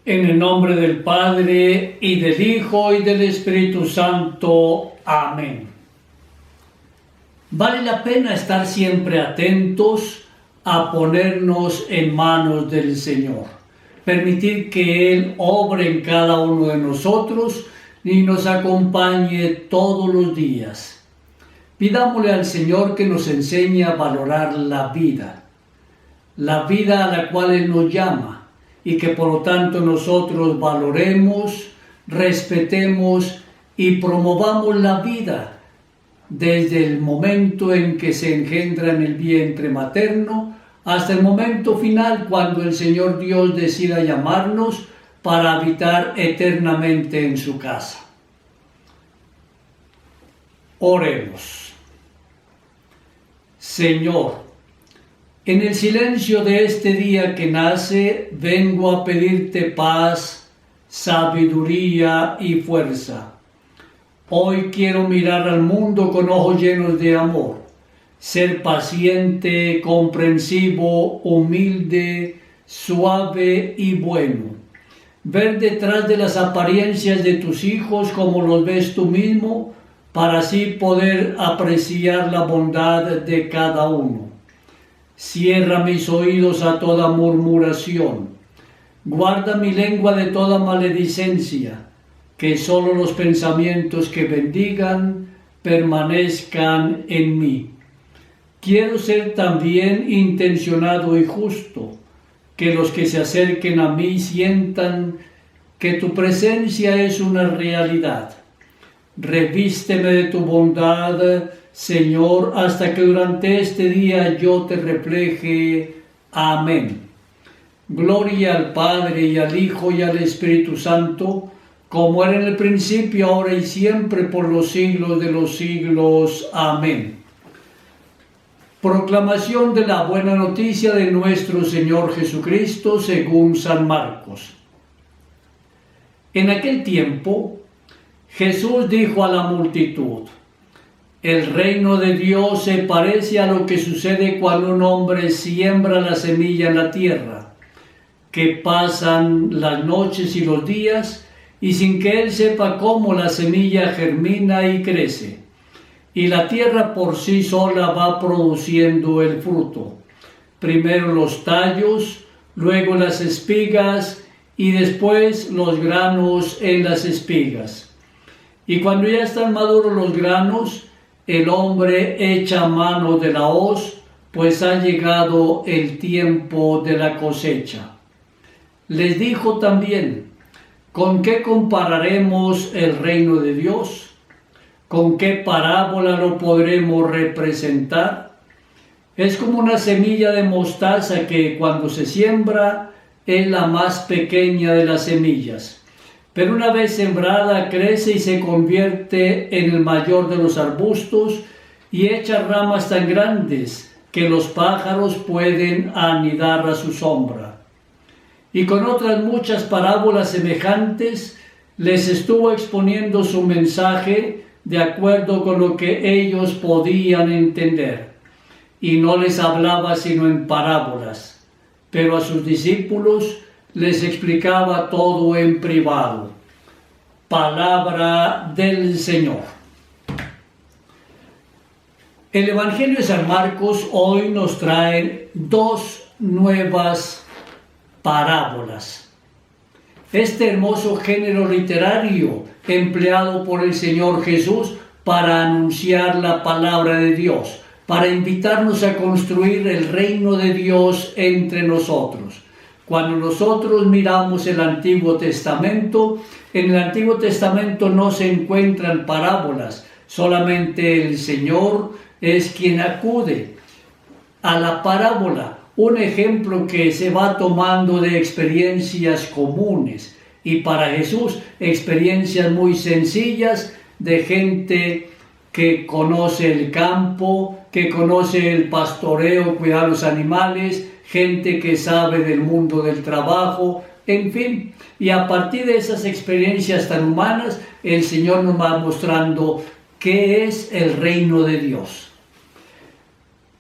En el nombre del Padre, y del Hijo, y del Espíritu Santo. Amén. Vale la pena estar siempre atentos a ponernos en manos del Señor. Permitir que Él obre en cada uno de nosotros y nos acompañe todos los días. Pidámosle al Señor que nos enseñe a valorar la vida a la cual Él nos llama, y que por lo tanto nosotros valoremos, respetemos y promovamos la vida desde el momento en que se engendra en el vientre materno hasta el momento final, cuando el Señor Dios decida llamarnos para habitar eternamente en su casa. Oremos. Señor, en el silencio de este día que nace, vengo a pedirte paz, sabiduría y fuerza. Hoy quiero mirar al mundo con ojos llenos de amor, ser paciente, comprensivo, humilde, suave y bueno. Ver detrás de las apariencias de tus hijos como los ves tú mismo, para así poder apreciar la bondad de cada uno. Cierra mis oídos a toda murmuración. Guarda mi lengua de toda maledicencia, que solo los pensamientos que bendigan permanezcan en mí. Quiero ser también intencionado y justo, que los que se acerquen a mí sientan que tu presencia es una realidad. Revísteme de tu bondad, Señor, hasta que durante este día yo te refleje. Amén. Gloria al Padre, y al Hijo, y al Espíritu Santo, como era en el principio, ahora y siempre, por los siglos de los siglos. Amén. Proclamación de la buena noticia de nuestro Señor Jesucristo según San Marcos. En aquel tiempo, Jesús dijo a la multitud: el reino de Dios se parece a lo que sucede cuando un hombre siembra la semilla en la tierra, que pasan las noches y los días, y sin que él sepa cómo la semilla germina y crece, y la tierra por sí sola va produciendo el fruto. Primero los tallos, luego las espigas, y después los granos en las espigas. Y cuando ya están maduros los granos, el hombre echa mano de la hoz, pues ha llegado el tiempo de la cosecha. Les dijo también: ¿con qué compararemos el reino de Dios? ¿Con qué parábola lo podremos representar? Es como una semilla de mostaza que cuando se siembra es la más pequeña de las semillas, pero una vez sembrada crece y se convierte en el mayor de los arbustos y echa ramas tan grandes que los pájaros pueden anidar a su sombra. Y con otras muchas parábolas semejantes les estuvo exponiendo su mensaje de acuerdo con lo que ellos podían entender, y no les hablaba sino en parábolas, pero a sus discípulos les explicaba todo en privado. Palabra del Señor. El Evangelio de San Marcos hoy nos trae dos nuevas parábolas. Este hermoso género literario empleado por el Señor Jesús para anunciar la palabra de Dios, para invitarnos a construir el reino de Dios entre nosotros. Cuando nosotros miramos el Antiguo Testamento, en el Antiguo Testamento no se encuentran parábolas, solamente el Señor es quien acude a la parábola, un ejemplo que se va tomando de experiencias comunes, y para Jesús experiencias muy sencillas de gente que conoce el campo, que conoce el pastoreo, cuidar los animales, gente que sabe del mundo del trabajo, en fin. Y a partir de esas experiencias tan humanas, el Señor nos va mostrando qué es el reino de Dios.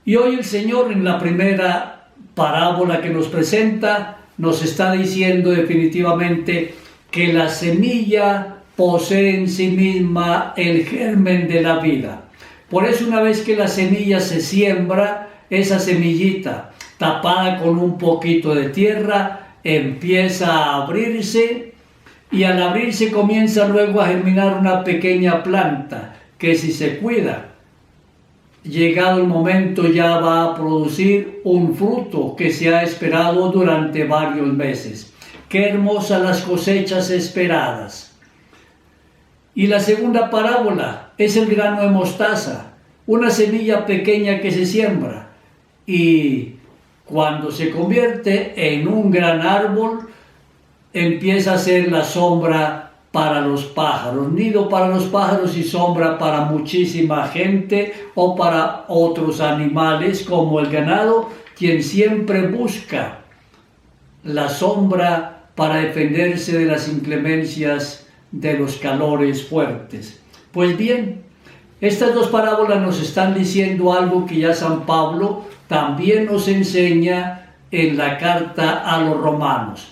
Y hoy el Señor, en la primera parábola que nos presenta, nos está diciendo definitivamente que la semilla posee en sí misma el germen de la vida. Por eso una vez que la semilla se siembra, esa semillita tapada con un poquito de tierra empieza a abrirse, y al abrirse comienza luego a germinar una pequeña planta que, si se cuida, llegado el momento, ya va a producir un fruto que se ha esperado durante varios meses. Qué hermosas las cosechas esperadas. Y la segunda parábola es el grano de mostaza, una semilla pequeña que se siembra, y cuando se convierte en un gran árbol, empieza a ser la sombra para los pájaros, nido para los pájaros y sombra para muchísima gente o para otros animales como el ganado, quien siempre busca la sombra para defenderse de las inclemencias de los calores fuertes. Pues bien, estas dos parábolas nos están diciendo algo que ya San Pablo también nos enseña en la carta a los romanos.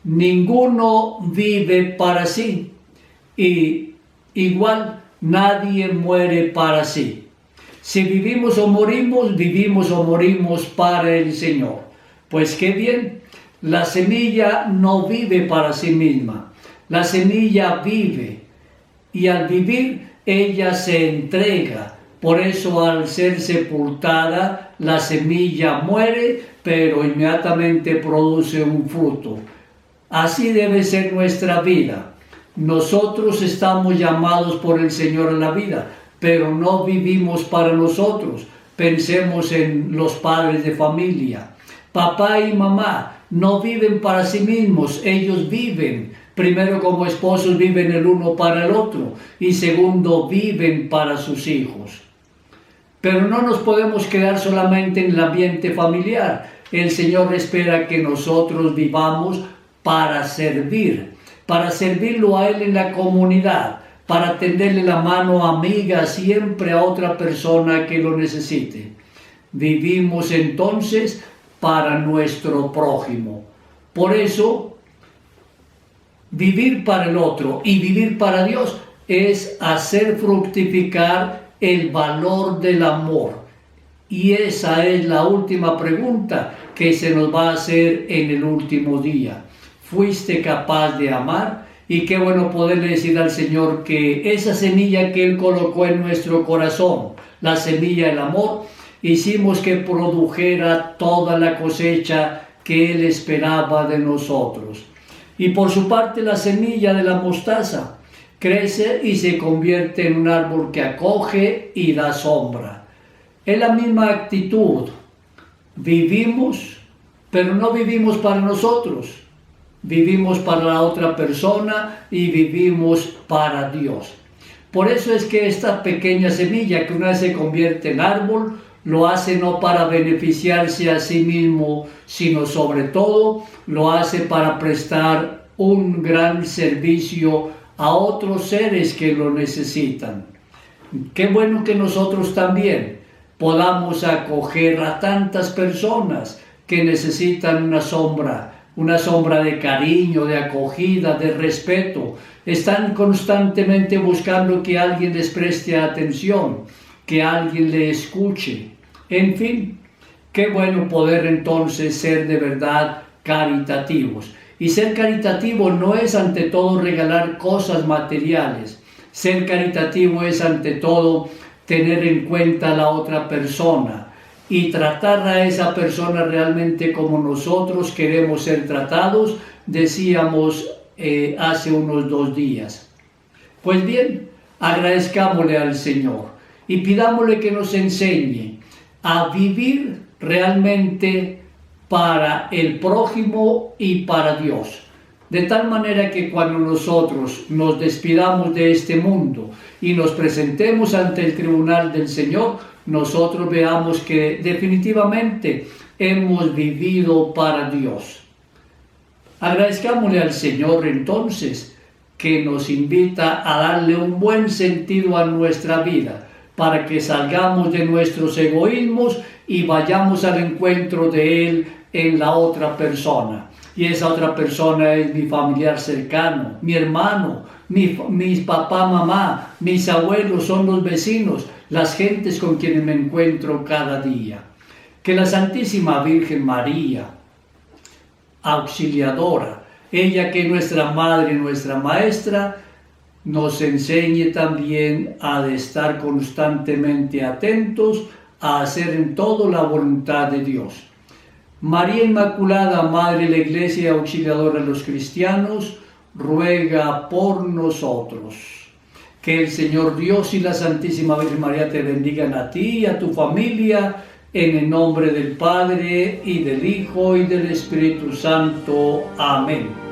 Ninguno vive para sí, y igual nadie muere para sí. Si vivimos o morimos para el Señor. Pues qué bien, la semilla no vive para sí misma, la semilla vive, y al vivir ella se entrega. Por eso, al ser sepultada, la semilla muere, pero inmediatamente produce un fruto. Así debe ser nuestra vida. Nosotros estamos llamados por el Señor a la vida, pero no vivimos para nosotros. Pensemos en los padres de familia. Papá y mamá no viven para sí mismos, ellos viven. Primero, como esposos, viven el uno para el otro, y segundo, viven para sus hijos. Pero no nos podemos quedar solamente en el ambiente familiar. El Señor espera que nosotros vivamos para servirlo a Él en la comunidad, para tenderle la mano amiga siempre a otra persona que lo necesite. Vivimos entonces para nuestro prójimo. Por eso, vivir para el otro y vivir para Dios es hacer fructificar el valor del amor. Y esa es la última pregunta que se nos va a hacer en el último día. ¿Fuiste capaz de amar? Y qué bueno poderle decir al Señor que esa semilla que Él colocó en nuestro corazón, la semilla del amor, hicimos que produjera toda la cosecha que Él esperaba de nosotros. Y por su parte, la semilla de la mostaza crece y se convierte en un árbol que acoge y da sombra. Es la misma actitud. Vivimos, pero no vivimos para nosotros. Vivimos para la otra persona y vivimos para Dios. Por eso es que esta pequeña semilla, que una vez se convierte en árbol, lo hace no para beneficiarse a sí mismo, sino sobre todo lo hace para prestar un gran servicio a otros seres que lo necesitan. Qué bueno que nosotros también podamos acoger a tantas personas que necesitan una sombra de cariño, de acogida, de respeto. Están constantemente buscando que alguien les preste atención, que alguien le escuche. En fin, qué bueno poder entonces ser de verdad caritativos. Y ser caritativo no es ante todo regalar cosas materiales. Ser caritativo es ante todo tener en cuenta a la otra persona y tratar a esa persona realmente como nosotros queremos ser tratados, decíamos hace unos 2 días. Pues bien, agradezcámosle al Señor y pidámosle que nos enseñe a vivir realmente para el prójimo y para Dios. De tal manera que cuando nosotros nos despidamos de este mundo y nos presentemos ante el tribunal del Señor, nosotros veamos que definitivamente hemos vivido para Dios. Agradezcámosle al Señor entonces que nos invita a darle un buen sentido a nuestra vida, para que salgamos de nuestros egoísmos y vayamos al encuentro de Él en la otra persona. y esa otra persona es mi familiar cercano, mi hermano, mis papá, mamá, mis abuelos, son los vecinos, las gentes con quienes me encuentro cada día. Que la Santísima Virgen María, auxiliadora, ella que es nuestra madre y nuestra maestra, nos enseñe también a estar constantemente atentos a hacer en todo la voluntad de Dios. María Inmaculada, Madre de la Iglesia y auxiliadora de los cristianos, ruega por nosotros. Que el Señor Dios y la Santísima Virgen María te bendigan a ti y a tu familia, en el nombre del Padre, y del Hijo, y del Espíritu Santo. Amén.